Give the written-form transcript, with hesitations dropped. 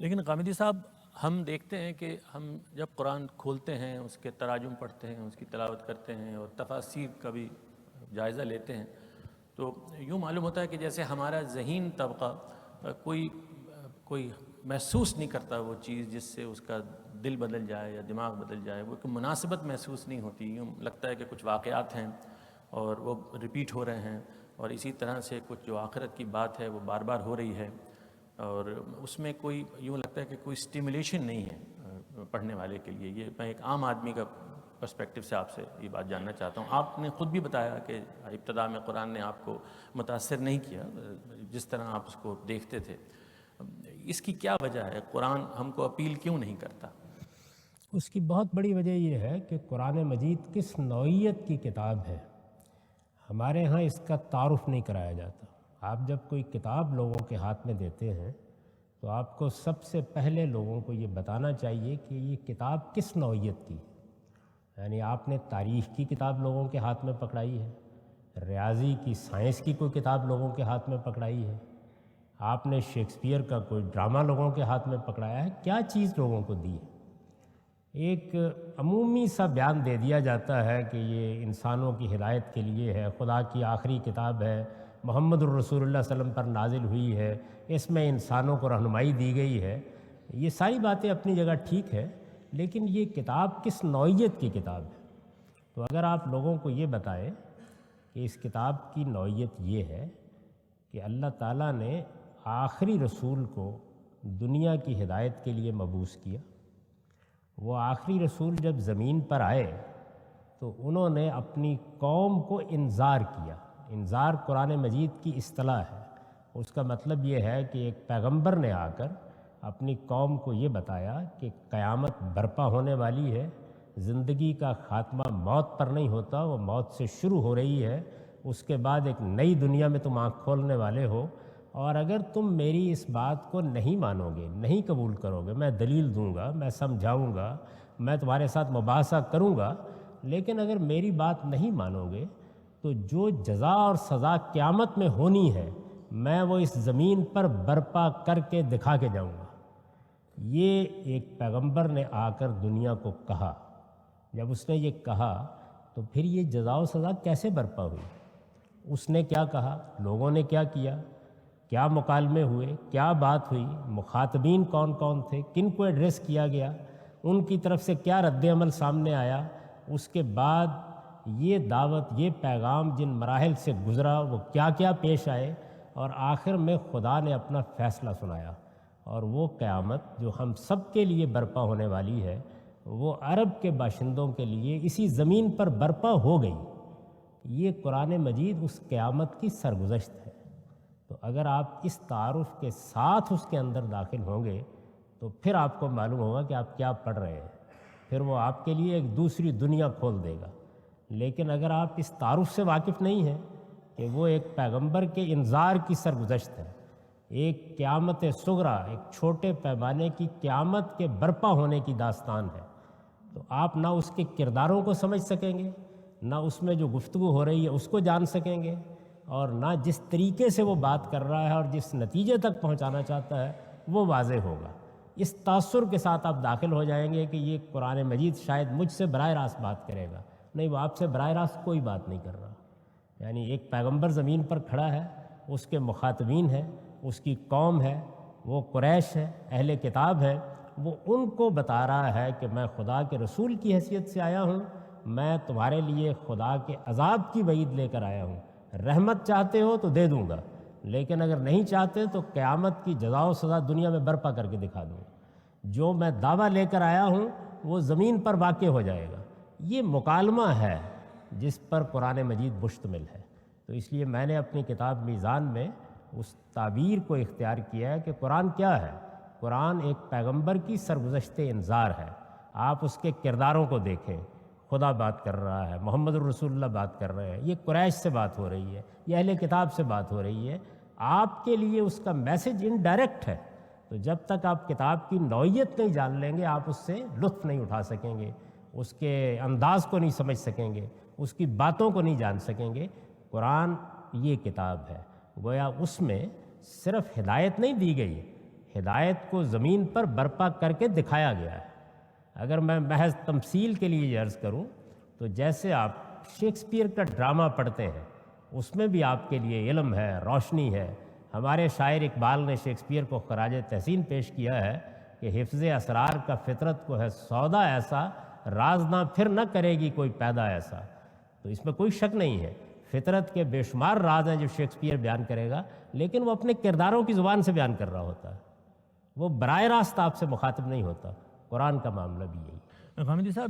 لیکن غامدی صاحب، ہم دیکھتے ہیں کہ ہم جب قرآن کھولتے ہیں، اس کے تراجم پڑھتے ہیں، اس کی تلاوت کرتے ہیں اور تفاسیر کا بھی جائزہ لیتے ہیں، تو یوں معلوم ہوتا ہے کہ جیسے ہمارا ذہین طبقہ کوئی محسوس نہیں کرتا وہ چیز جس سے اس کا دل بدل جائے یا دماغ بدل جائے، وہ کوئی مناسبت محسوس نہیں ہوتی. یوں لگتا ہے کہ کچھ واقعات ہیں اور وہ ریپیٹ ہو رہے ہیں، اور اسی طرح سے کچھ جو آخرت کی بات ہے وہ بار بار ہو رہی ہے، اور اس میں کوئی یوں لگتا ہے کہ کوئی اسٹیمولیشن نہیں ہے پڑھنے والے کے لیے. یہ میں ایک عام آدمی کا پرسپیکٹو سے آپ سے یہ بات جاننا چاہتا ہوں. آپ نے خود بھی بتایا کہ ابتدا میں قرآن نے آپ کو متاثر نہیں کیا جس طرح آپ اس کو دیکھتے تھے. اس کی کیا وجہ ہے؟ قرآن ہم کو اپیل کیوں نہیں کرتا؟ اس کی بہت بڑی وجہ یہ ہے کہ قرآن مجید کس نوعیت کی کتاب ہے. ہمارے ہاں اس کا تعارف نہیں کرایا جاتا. آپ جب کوئی کتاب لوگوں کے ہاتھ میں دیتے ہیں تو آپ کو سب سے پہلے لوگوں کو یہ بتانا چاہیے کہ یہ کتاب کس نوعیت کی. یعنی آپ نے تاریخ کی کتاب لوگوں کے ہاتھ میں پکڑائی ہے، ریاضی کی، سائنس کی کوئی کتاب لوگوں کے ہاتھ میں پکڑائی ہے، آپ نے شیکسپیئر کا کوئی ڈرامہ لوگوں کے ہاتھ میں پکڑایا ہے. کیا چیز لوگوں کو دی ہے؟ ایک عمومی سا بیان دے دیا جاتا ہے کہ یہ انسانوں کی ہدایت کے لیے ہے، خدا کی آخری کتاب ہے، محمد الرسول اللہ صلی اللہ علیہ وسلم پر نازل ہوئی ہے، اس میں انسانوں کو رہنمائی دی گئی ہے. یہ ساری باتیں اپنی جگہ ٹھیک ہے، لیکن یہ کتاب کس نوعیت کی کتاب ہے؟ تو اگر آپ لوگوں کو یہ بتائیں کہ اس کتاب کی نوعیت یہ ہے کہ اللہ تعالیٰ نے آخری رسول کو دنیا کی ہدایت کے لیے مبعوث کیا. وہ آخری رسول جب زمین پر آئے تو انہوں نے اپنی قوم کو انذار کیا. انذار قرآن مجید کی اصطلاح ہے. اس کا مطلب یہ ہے کہ ایک پیغمبر نے آ کر اپنی قوم کو یہ بتایا کہ قیامت برپا ہونے والی ہے، زندگی کا خاتمہ موت پر نہیں ہوتا، وہ موت سے شروع ہو رہی ہے. اس کے بعد ایک نئی دنیا میں تم آنکھ کھولنے والے ہو، اور اگر تم میری اس بات کو نہیں مانو گے، نہیں قبول کرو گے، میں دلیل دوں گا، میں سمجھاؤں گا، میں تمہارے ساتھ مباحثہ کروں گا، لیکن اگر میری بات نہیں مانو گے تو جو جزا اور سزا قیامت میں ہونی ہے میں وہ اس زمین پر برپا کر کے دکھا کے جاؤں گا. یہ ایک پیغمبر نے آ کر دنیا کو کہا. جب اس نے یہ کہا تو پھر یہ جزا و سزا کیسے برپا ہوئی؟ اس نے کیا کہا، لوگوں نے کیا کیا، کیا مکالمے ہوئے، کیا بات ہوئی، مخاطبین کون کون تھے، کن کو ایڈریس کیا گیا، ان کی طرف سے کیا رد عمل سامنے آیا، اس کے بعد یہ دعوت، یہ پیغام جن مراحل سے گزرا وہ کیا کیا پیش آئے، اور آخر میں خدا نے اپنا فیصلہ سنایا. اور وہ قیامت جو ہم سب کے لیے برپا ہونے والی ہے وہ عرب کے باشندوں کے لیے اسی زمین پر برپا ہو گئی. یہ قرآن مجید اس قیامت کی سرگزشت ہے. تو اگر آپ اس تعارف کے ساتھ اس کے اندر داخل ہوں گے تو پھر آپ کو معلوم ہوگا کہ آپ کیا پڑھ رہے ہیں. پھر وہ آپ کے لیے ایک دوسری دنیا کھول دے گا. لیکن اگر آپ اس تعارف سے واقف نہیں ہیں کہ وہ ایک پیغمبر کے انذار کی سرگزشت ہے، ایک قیامت صغریٰ، ایک چھوٹے پیمانے کی قیامت کے برپا ہونے کی داستان ہے، تو آپ نہ اس کے کرداروں کو سمجھ سکیں گے، نہ اس میں جو گفتگو ہو رہی ہے اس کو جان سکیں گے، اور نہ جس طریقے سے وہ بات کر رہا ہے اور جس نتیجے تک پہنچانا چاہتا ہے وہ واضح ہوگا. اس تاثر کے ساتھ آپ داخل ہو جائیں گے کہ یہ قرآن مجید شاید مجھ سے براہ راست بات کرے گا. نہیں، وہ آپ سے براہ راست کوئی بات نہیں کر رہا. یعنی ایک پیغمبر زمین پر کھڑا ہے، اس کے مخاطبین ہیں، اس کی قوم ہے، وہ قریش ہے، اہل کتاب ہے، وہ ان کو بتا رہا ہے کہ میں خدا کے رسول کی حیثیت سے آیا ہوں، میں تمہارے لیے خدا کے عذاب کی وعید لے کر آیا ہوں. رحمت چاہتے ہو تو دے دوں گا، لیکن اگر نہیں چاہتے تو قیامت کی جزا و سزا دنیا میں برپا کر کے دکھا دوں. جو میں دعویٰ لے کر آیا ہوں وہ زمین پر واقع ہو جائے گا. یہ مکالمہ ہے جس پر قرآن مجید مشتمل ہے. تو اس لیے میں نے اپنی کتاب میزان میں اس تعبیر کو اختیار کیا ہے کہ قرآن کیا ہے. قرآن ایک پیغمبر کی سرگزشت انذار ہے. آپ اس کے کرداروں کو دیکھیں. خدا بات کر رہا ہے، محمد الرسول اللہ بات کر رہے ہیں، یہ قریش سے بات ہو رہی ہے، یہ اہل کتاب سے بات ہو رہی ہے. آپ کے لیے اس کا میسج انڈائریکٹ ہے. تو جب تک آپ کتاب کی نوعیت نہیں جان لیں گے آپ اس سے لطف نہیں اٹھا سکیں گے، اس کے انداز کو نہیں سمجھ سکیں گے، اس کی باتوں کو نہیں جان سکیں گے. قرآن یہ کتاب ہے، گویا اس میں صرف ہدایت نہیں دی گئی، ہدایت کو زمین پر برپا کر کے دکھایا گیا ہے۔ اگر میں محض تمثیل کے لیے یہ عرض کروں تو جیسے آپ شیکسپیئر کا ڈرامہ پڑھتے ہیں، اس میں بھی آپ کے لیے علم ہے، روشنی ہے۔ ہمارے شاعر اقبال نے شیکسپیئر کو خراج تحسین پیش کیا ہے کہ حفظ اسرار کا فطرت کو ہے سودا ایسا، راز نہ پھر نہ کرے گی کوئی پیدا ایسا۔ تو اس میں کوئی شک نہیں ہے، فطرت کے بے شمار راز ہیں جو شیکسپیئر بیان کرے گا، لیکن وہ اپنے کرداروں کی زبان سے بیان کر رہا ہوتا ہے، وہ براہ راست آپ سے مخاطب نہیں ہوتا۔ قرآن کا معاملہ بھی یہی ہے۔ غامدی صاحب